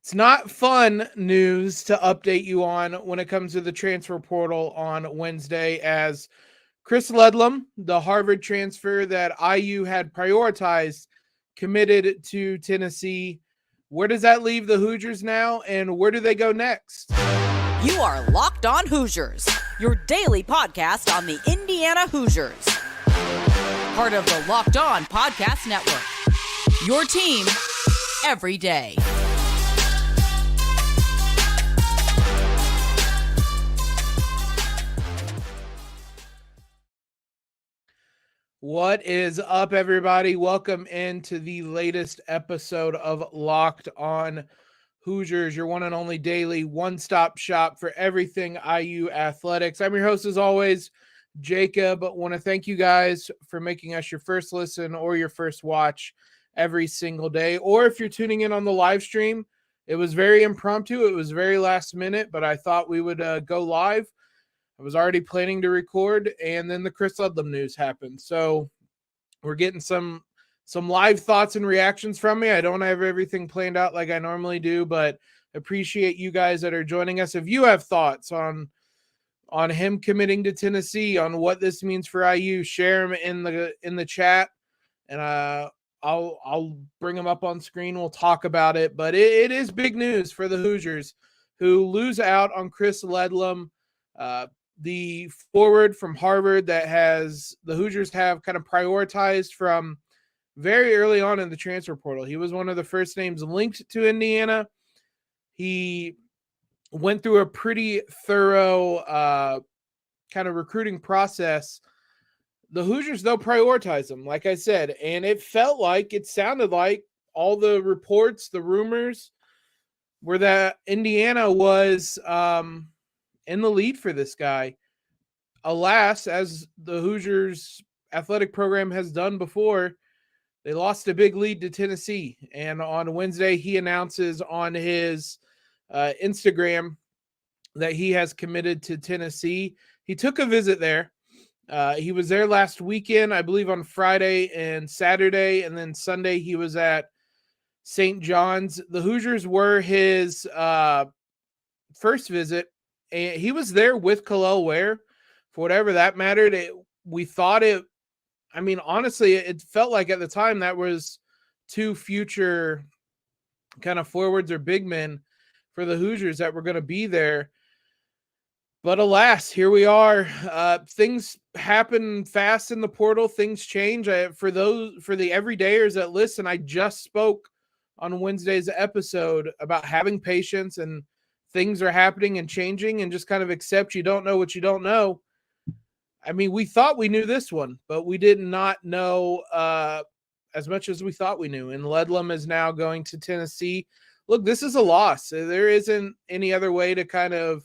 It's not fun news to update you on when it comes to the transfer portal on Wednesday, as Chris Ledlum, the Harvard transfer that IU had prioritized, committed to Tennessee. Where does that leave the Hoosiers now, and where do they go next? You are Locked On Hoosiers, your daily podcast on the Indiana Hoosiers. Part of the Locked On Podcast Network, your team every day. What is up, everybody? Welcome into the latest episode of Locked On Hoosiers, your one and only daily one-stop shop for everything IU athletics. I'm your host, as always, Jacob. I want to thank you guys for making us your first listen or your first watch every single day. Or if you're tuning in on the live stream, it was very impromptu. It was very last minute, but I thought we would go live. I was already planning to record, and then the Chris Ledlum news happened. So we're getting some live thoughts and reactions from me. I don't have everything planned out like I normally do, but appreciate you guys that are joining us. If you have thoughts on him committing to Tennessee, on what this means for IU, share them in the chat, and I'll bring them up on screen. We'll talk about it, but it is big news for the Hoosiers, who lose out on Chris Ledlum, the forward from Harvard that the Hoosiers have kind of prioritized from very early on in the transfer portal. He was one of the first names linked to Indiana. He went through a pretty thorough kind of recruiting process. The Hoosiers, though, prioritized him, like I said, and it sounded like all the reports, the rumors were that Indiana was in the lead for this guy. Alas, as the Hoosiers athletic program has done before, they lost a big lead to Tennessee. And on Wednesday, he announces on his Instagram that he has committed to Tennessee. He took a visit there. He was there last weekend, I believe on Friday and Saturday, and then Sunday he was at St. John's. The Hoosiers were his first visit, and he was there with Khalil Ware. For whatever that mattered, honestly, it felt like at the time that was two future kind of forwards or big men for the Hoosiers that were going to be there. But alas, here we are. Things happen fast in the portal. Things change. For the everydayers that listen, I just spoke on Wednesday's episode about having patience, and things are happening and changing, and just kind of accept you don't know what you don't know. I mean, we thought we knew this one, but we did not know as much as we thought we knew. And Ledlum is now going to Tennessee. Look, this is a loss. There isn't any other way to kind of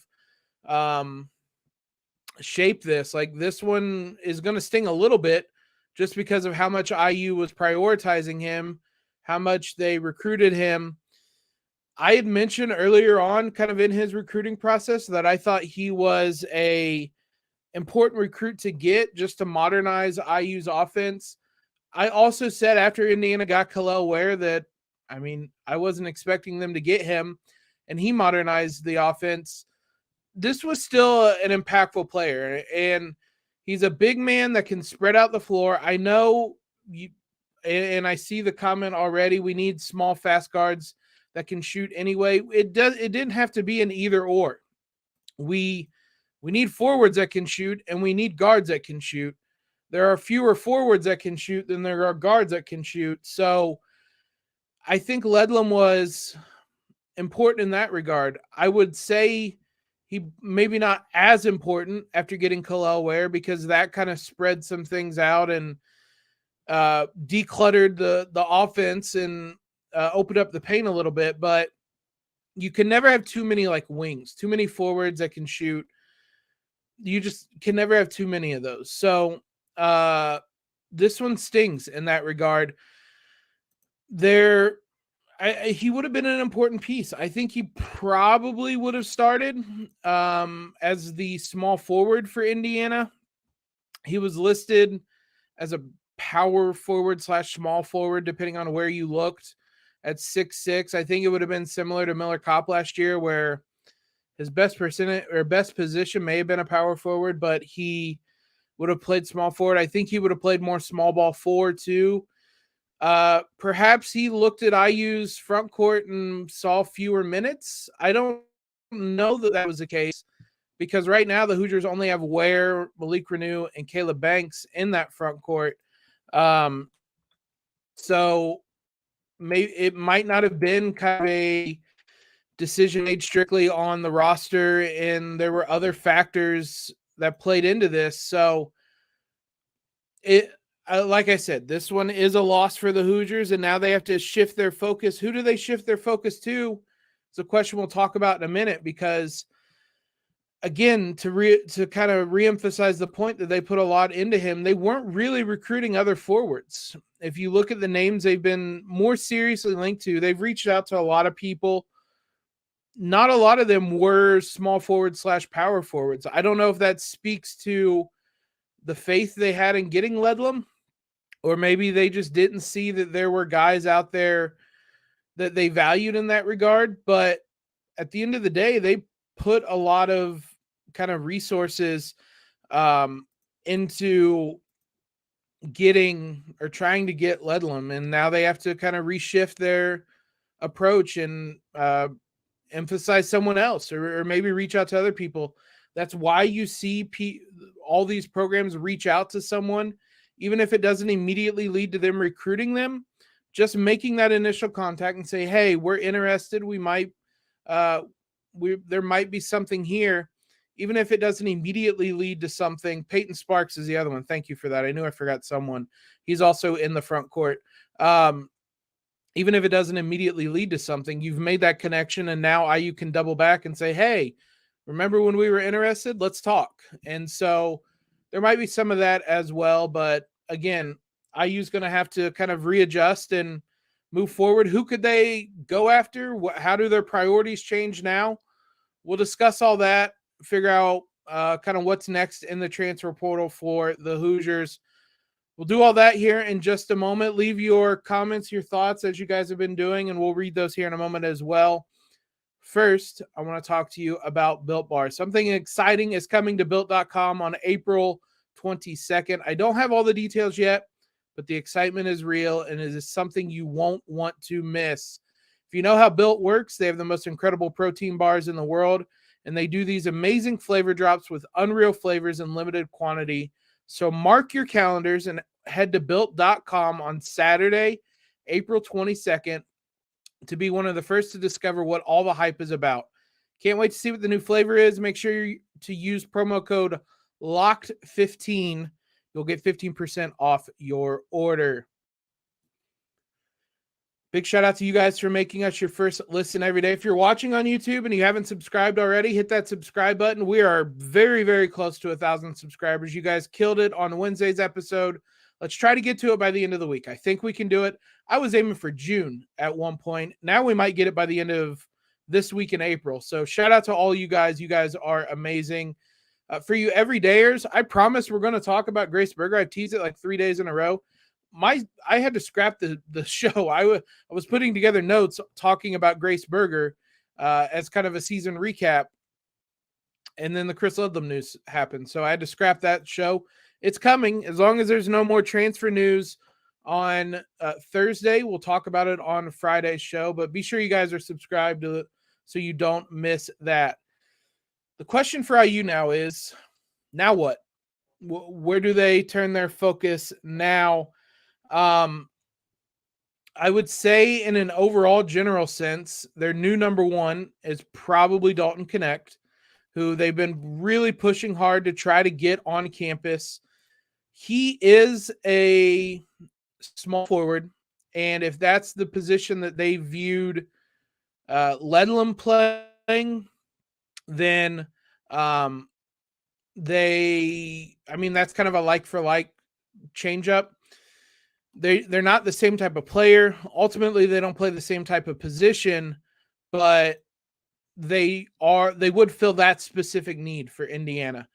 shape this. Like, this one is going to sting a little bit just because of how much IU was prioritizing him, how much they recruited him. I had mentioned earlier on, kind of in his recruiting process, that I thought he was a important recruit to get just to modernize IU's offense. I also said after Indiana got Khalil Ware that, I wasn't expecting them to get him, and he modernized the offense. This was still an impactful player, and he's a big man that can spread out the floor. I know and I see the comment already, we need small, fast guards that can shoot anyway. It didn't have to be an either or. We need forwards that can shoot, and we need guards that can shoot. There are fewer forwards that can shoot than there are guards that can shoot. So I think Ledlum was important in that regard. I would say he maybe not as important after getting Khalil Ware, because that kind of spread some things out and decluttered the offense and opened up the paint a little bit. But you can never have too many wings, too many forwards that can shoot. You just can never have too many of those. So this one stings in that regard. He would have been an important piece. I think he probably would have started as the small forward for Indiana. He was listed as a power forward / small forward, depending on where you looked. at 6'6". I think it would have been similar to Miller Kopp last year, where his best position may have been a power forward, but he would have played small forward. I think he would have played more small ball forward too. Perhaps he looked at IU's front court and saw fewer minutes. I don't know that was the case, because right now the Hoosiers only have Ware, Malik Renew, and Caleb Banks in that front court. So maybe it might not have been kind of a decision made strictly on the roster, and there were other factors that played into this. So like I said, this one is a loss for the Hoosiers, and now they have to shift their focus. Who do they shift their focus to? It's a question we'll talk about in a minute, because again, to kind of reemphasize the point that they put a lot into him, they weren't really recruiting other forwards. If you look at the names they've been more seriously linked to, they've reached out to a lot of people. Not a lot of them were small forward / power forwards. I don't know if that speaks to the faith they had in getting Ledlum, or maybe they just didn't see that there were guys out there that they valued in that regard. But at the end of the day, they put a lot of kind of resources into getting or trying to get Ledlum, and now they have to kind of reshift their approach and emphasize someone else, or maybe reach out to other people. That's why you see all these programs reach out to someone, even if it doesn't immediately lead to them recruiting them. Just making that initial contact and say, hey, we're interested. We might, there might be something here, even if it doesn't immediately lead to something. Peyton Sparks is the other one. Thank you for that. I knew I forgot someone. He's also in the front court. Even if it doesn't immediately lead to something, you've made that connection, and now IU can double back and say, hey, remember when we were interested? Let's talk. And so there might be some of that as well. But again, IU's going to have to kind of readjust and move forward. Who could they go after? How do their priorities change now? We'll discuss all that, figure out kind of what's next in the transfer portal for the Hoosiers. We'll do all that here in just a moment. Leave your comments, your thoughts, as you guys have been doing, and we'll read those here in a moment as well. First, I want to talk to you about Built Bar. Something exciting is coming to Built.com on April 22nd. I don't have all the details yet, but the excitement is real, and it is something you won't want to miss. If you know how Built works, they have the most incredible protein bars in the world, and they do these amazing flavor drops with unreal flavors in limited quantity. So mark your calendars and head to Built.com on Saturday, April 22nd, to be one of the first to discover what all the hype is about. Can't wait to see what the new flavor is. Make sure to use promo code LOCKED15. You'll get 15% off your order. Big shout out to you guys for making us your first listen every day. If you're watching on YouTube and you haven't subscribed already, hit that subscribe button. We are very, very close to 1,000 subscribers. You guys killed it on Wednesday's episode. Let's try to get to it by the end of the week. I think we can do it. I was aiming for June at one point. Now we might get it by the end of this week in April. So shout out to all you guys. You guys are amazing. For you everydayers, I promise we're going to talk about Grace Berger. I've teased it like 3 days in a row. I had to scrap the show. I was putting together notes talking about Grace Berger as kind of a season recap, and then the Chris Ledlum news happened, so I had to scrap that show. It's coming. As long as there's no more transfer news on Thursday, we'll talk about it on Friday's show, but be sure you guys are subscribed to it so you don't miss that. The question for IU now is, now what? Where do they turn their focus now? I would say in an overall general sense, their new number one is probably Dalton Connect, who they've been really pushing hard to try to get on campus. He is a small forward, and if that's the position that they viewed Ledlum playing, then that's kind of a like for like change up. They're not the same type of player. Ultimately, they don't play the same type of position, but they would fill that specific need for Indiana.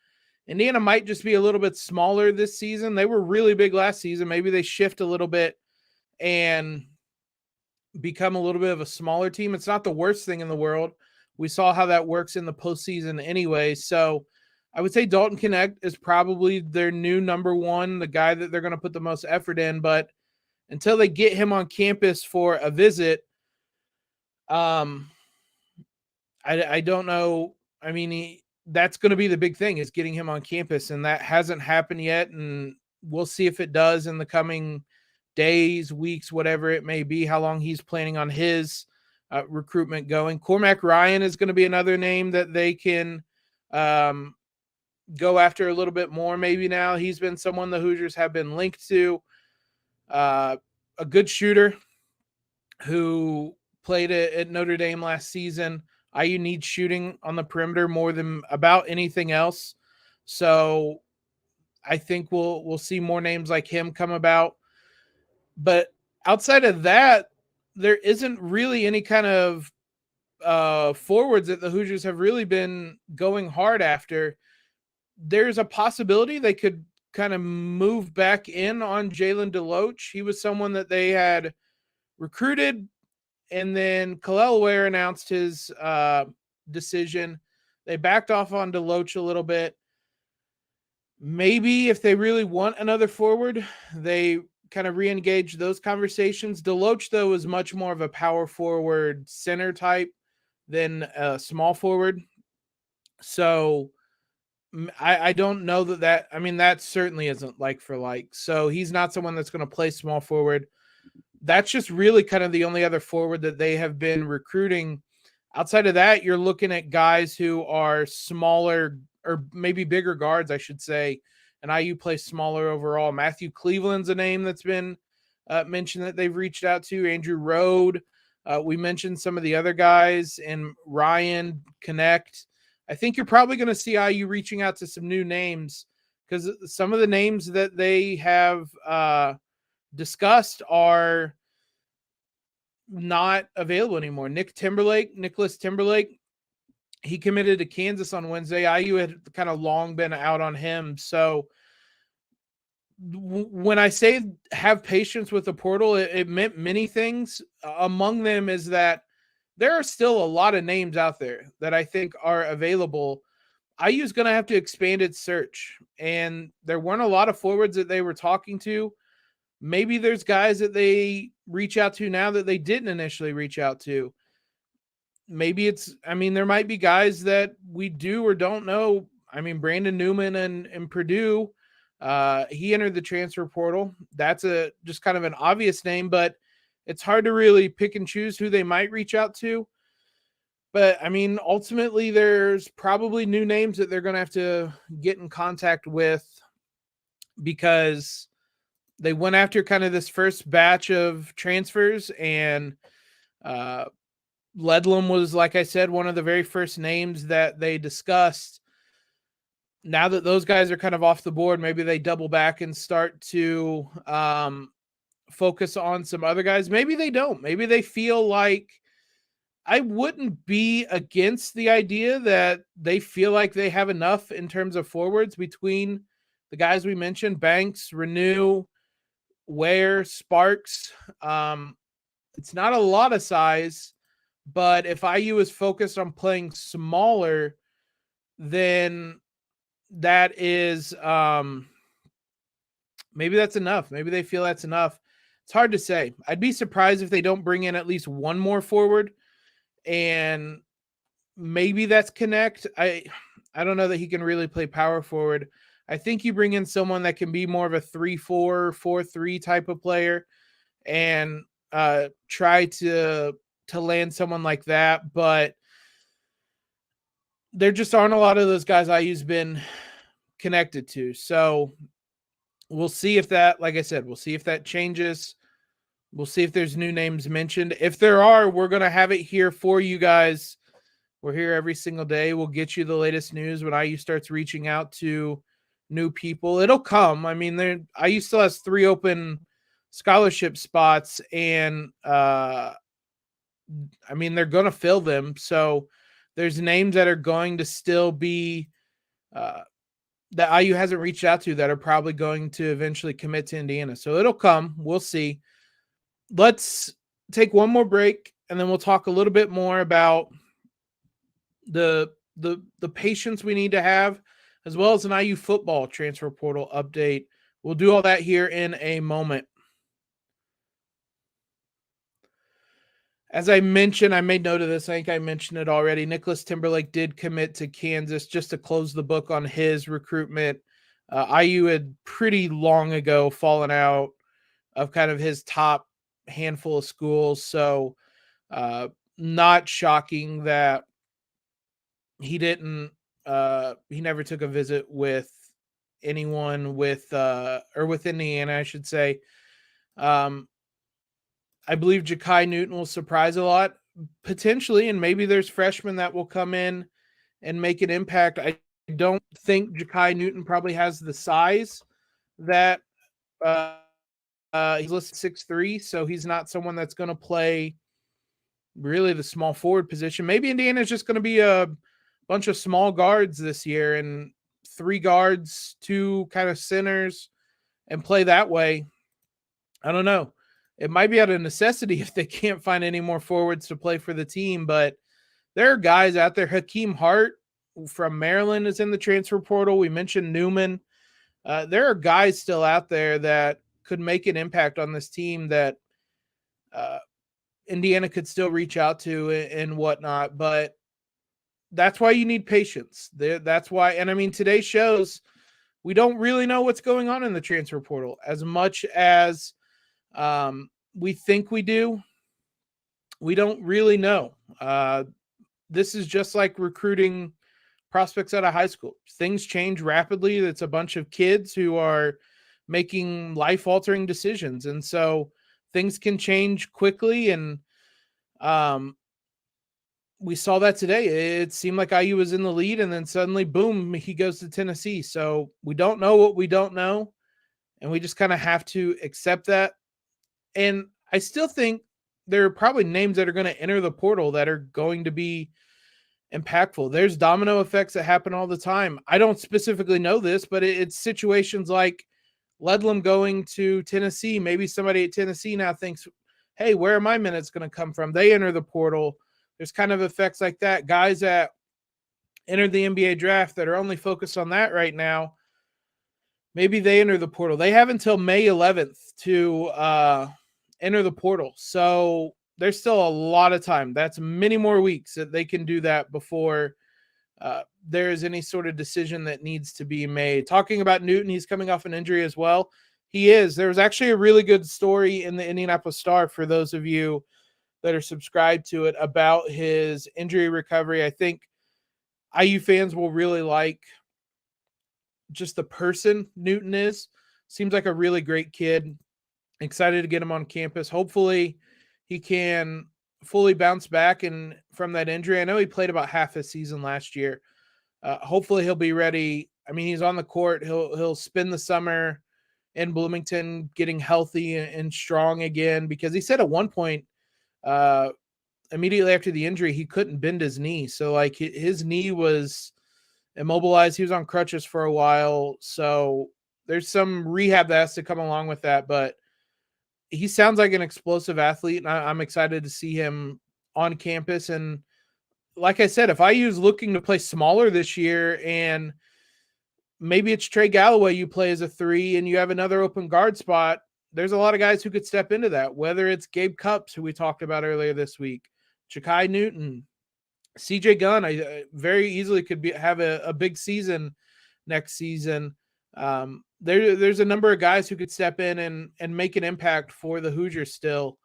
Indiana might just be a little bit smaller this season. They were really big last season. Maybe they shift a little bit and become a little bit of a smaller team. It's not the worst thing in the world. We saw how that works in the postseason anyway. So I would say Dalton Connect is probably their new number one, the guy that they're going to put the most effort in. But until they get him on campus for a visit, I don't know. I mean, that's going to be the big thing, is getting him on campus, and that hasn't happened yet. And we'll see if it does in the coming days, weeks, whatever it may be, how long he's planning on his recruitment going. Cormac Ryan is going to be another name that they can go after a little bit more maybe now. He's been someone the Hoosiers have been linked to. A good shooter who played at Notre Dame last season. IU needs shooting on the perimeter more than about anything else. So I think we'll see more names like him come about. But outside of that, there isn't really any kind of forwards that the Hoosiers have really been going hard after. There's a possibility they could kind of move back in on Jalen DeLoach. He was someone that they had recruited, and then Kalel Ware announced his decision. They backed off on DeLoach a little bit. Maybe if they really want another forward, they kind of re-engage those conversations. DeLoach, though, is much more of a power forward center type than a small forward. So I don't know that I mean, that certainly isn't like for like. So he's not someone that's going to play small forward. That's just really kind of the only other forward that they have been recruiting. Outside of that, you're looking at guys who are smaller, or maybe bigger guards, I should say, and IU plays smaller overall. Matthew Cleveland's a name that's been mentioned that they've reached out to. Andrew Rode. We mentioned some of the other guys, and Ryan Connect. I think you're probably going to see IU reaching out to some new names, because some of the names that they have discussed are not available anymore. Nicholas Timberlake, he committed to Kansas on Wednesday. IU had kind of long been out on him. So when I say have patience with the portal, it meant many things. Among them is that there are still a lot of names out there that I think are available. IU is going to have to expand its search, and there weren't a lot of forwards that they were talking to. Maybe there's guys that they reach out to now that they didn't initially reach out to. Maybe there might be guys that we do or don't know. I mean, Brandon Newman and Purdue, he entered the transfer portal. That's just kind of an obvious name, but it's hard to really pick and choose who they might reach out to. But, I mean, ultimately there's probably new names that they're going to have to get in contact with, because they went after kind of this first batch of transfers, and Ledlum was, like I said, one of the very first names that they discussed. Now that those guys are kind of off the board, maybe they double back and start to focus on some other guys. Maybe they don't. Maybe they feel like, I wouldn't be against the idea that they feel like they have enough in terms of forwards between the guys we mentioned, Banks, Renew, Ware, Sparks. It's not a lot of size, but if IU is focused on playing smaller, then that is maybe that's enough. Maybe they feel that's enough. It's hard to say. I'd be surprised if they don't bring in at least one more forward, and maybe that's Connect. I don't know that he can really play power forward. I think you bring in someone that can be more of a 3-4, 4-3 type of player, and try to land someone like that. But there just aren't a lot of those guys IU's been connected to. So we'll see if that, like I said, we'll see if that changes. We'll see if there's new names mentioned. If there are, we're going to have it here for you guys. We're here every single day. We'll get you the latest news when IU starts reaching out to new people. It'll come. I mean, IU still has 3 open scholarship spots, and they're going to fill them. So there's names that are going to still be that IU hasn't reached out to that are probably going to eventually commit to Indiana. So it'll come. We'll see. Let's take one more break, and then we'll talk a little bit more about the patience we need to have, as well as an IU football transfer portal update. We'll do all that here in a moment. As I mentioned, I made note of this. I think I mentioned it already. Nicholas Timberlake did commit to Kansas just to close the book on his recruitment. IU had pretty long ago fallen out of kind of his top handful of schools. So not shocking that he didn't, he never took a visit with anyone or with Indiana, I should say. I believe Jakai Newton will surprise a lot, potentially, and maybe there's freshmen that will come in and make an impact. I don't think Jakai Newton probably has the size that he's listed 6'3", so he's not someone that's going to play really the small forward position. Maybe Indiana's just going to be a bunch of small guards this year and 3 guards, 2 kind of centers, and play that way. I don't know. It might be out of necessity if they can't find any more forwards to play for the team, but there are guys out there. Hakeem Hart from Maryland is in the transfer portal. We mentioned Newman. There are guys still out there that could make an impact on this team that Indiana could still reach out to and whatnot, but that's why you need patience. That's why, and I mean, today shows we don't really know what's going on in the transfer portal as much as we think we do. We don't really know. This is just like recruiting prospects out of high school. Things change rapidly. It's a bunch of kids who are making life-altering decisions, and so things can change quickly. And we saw that today. It seemed like IU was in the lead, and then suddenly, boom, he goes to Tennessee. So we don't know what we don't know, and we just kind of have to accept that. And I still think there are probably names that are going to enter the portal that are going to be impactful. There's domino effects that happen all the time. I don't specifically know this, but it's situations like Ledlum going to Tennessee. Maybe somebody at Tennessee now thinks, hey, where are my minutes going to come from? They enter the portal. There's kind of effects like that. Guys that entered the NBA draft that are only focused on that right now, maybe they enter the portal. They have until May 11th to enter the portal. So there's still a lot of time. That's many more weeks that they can do that before there is any sort of decision that needs to be made. Talking about Newton, he's coming off an injury as well. He is. There was actually a really good story in the Indianapolis Star for those of you that are subscribed to it about his injury recovery. I think IU fans will really like just the person Newton is. Seems like a really great kid. Excited to get him on campus. Hopefully he can fully bounce back and from that injury. I know he played about half his season last year. Hopefully he'll be ready. I mean, he's on the court. He'll spend the summer in Bloomington getting healthy and strong again, because he said at one point, immediately after the injury, he couldn't bend his knee. So like his knee was immobilized. He was on crutches for a while. So there's some rehab that has to come along with that, but he sounds like an explosive athlete, and I'm excited to see him on campus. And like I said, if IU is looking to play smaller this year, and maybe it's Trey Galloway you play as a 3 and you have another open guard spot, there's a lot of guys who could step into that, whether it's Gabe Cupps, who we talked about earlier this week, Jakai Newton, CJ Gunn. I very easily could have a big season next season. There's a number of guys who could step in and make an impact for the Hoosiers still,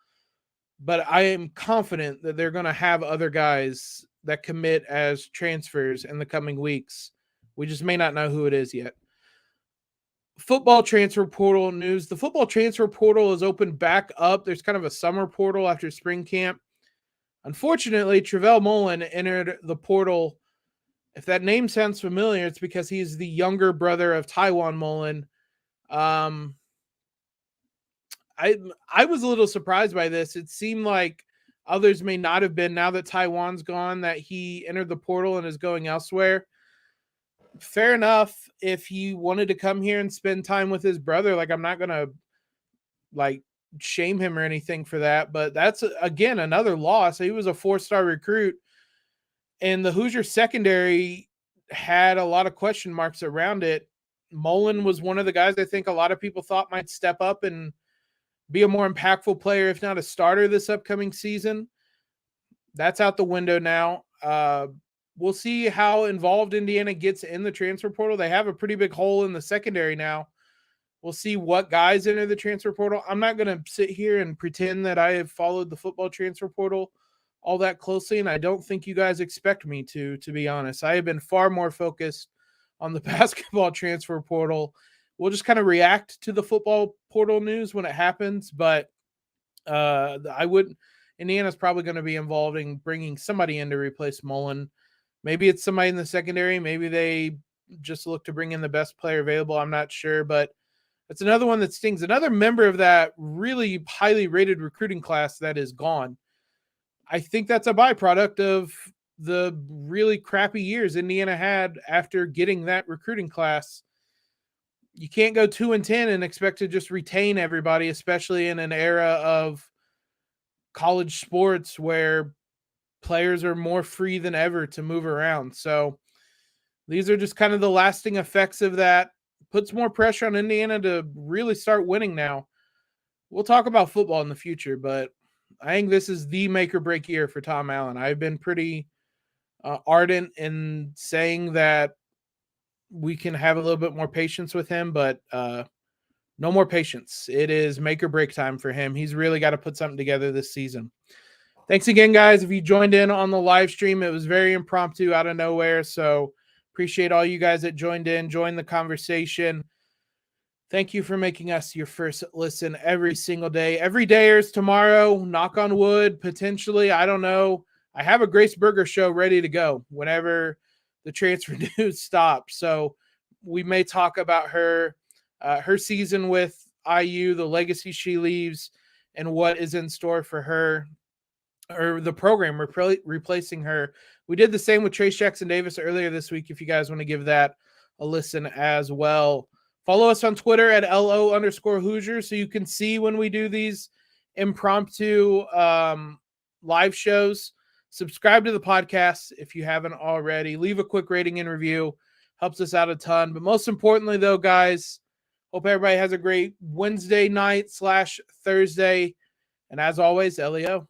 but I am confident that they're going to have other guys that commit as transfers in the coming weeks. We just may not know who it is yet. Football transfer portal news. The football transfer portal is opened back up. There's kind of a summer portal after spring camp. Unfortunately, Travell Mullen entered the portal. If that name sounds familiar, it's because he's the younger brother of Taiwan Mullen. I was a little surprised by this. It seemed like others may not have been, now that Taiwan's gone, that he entered the portal and is going elsewhere. Fair enough. If he wanted to come here and spend time with his brother, like, I'm not going to like shame him or anything for that, but that's again another loss. He was a 4-star recruit, and the Hoosier secondary had a lot of question marks around it. Mullen was one of the guys I think a lot of people thought might step up and be a more impactful player, if not a starter this upcoming season. That's out the window now. We'll see how involved Indiana gets in the transfer portal. They have a pretty big hole in the secondary now. We'll see what guys enter the transfer portal. I'm not going to sit here and pretend that I have followed the football transfer portal all that closely, and I don't think you guys expect me to be honest. I have been far more focused on the basketball transfer portal. We'll just kind of react to the football portal news when it happens, but Indiana's probably going to be involved in bringing somebody in to replace Mullen. Maybe it's somebody in the secondary. Maybe they just look to bring in the best player available. I'm not sure, but it's another one that stings. Another member of that really highly rated recruiting class that is gone. I think that's a byproduct of the really crappy years Indiana had after getting that recruiting class. You can't go 2-10 and expect to just retain everybody, especially in an era of college sports where players are more free than ever to move around. So these are just kind of the lasting effects of that. Puts more pressure on Indiana to really start winning now. We'll talk about football in the future, but I think this is the make or break year for Tom Allen. I've been pretty ardent in saying that we can have a little bit more patience with him, but no more patience. It is make or break time for him. He's really got to put something together this season. Thanks again, guys. If you joined in on the live stream, it was very impromptu out of nowhere. So appreciate all you guys that joined the conversation. Thank you for making us your first listen every single day. Every day is tomorrow, knock on wood, potentially. I don't know. I have a Grace Berger show ready to go whenever the transfer news stops. So we may talk about her season with IU, the legacy she leaves, and what is in store for her, or the program replacing her. We did the same with Trace Jackson Davis earlier this week, if you guys want to give that a listen as well. Follow us on Twitter at LO_Hoosiers so you can see when we do these impromptu live shows. Subscribe to the podcast if you haven't already. Leave a quick rating and review. Helps us out a ton. But most importantly, though, guys, hope everybody has a great Wednesday night / Thursday. And as always, LEO.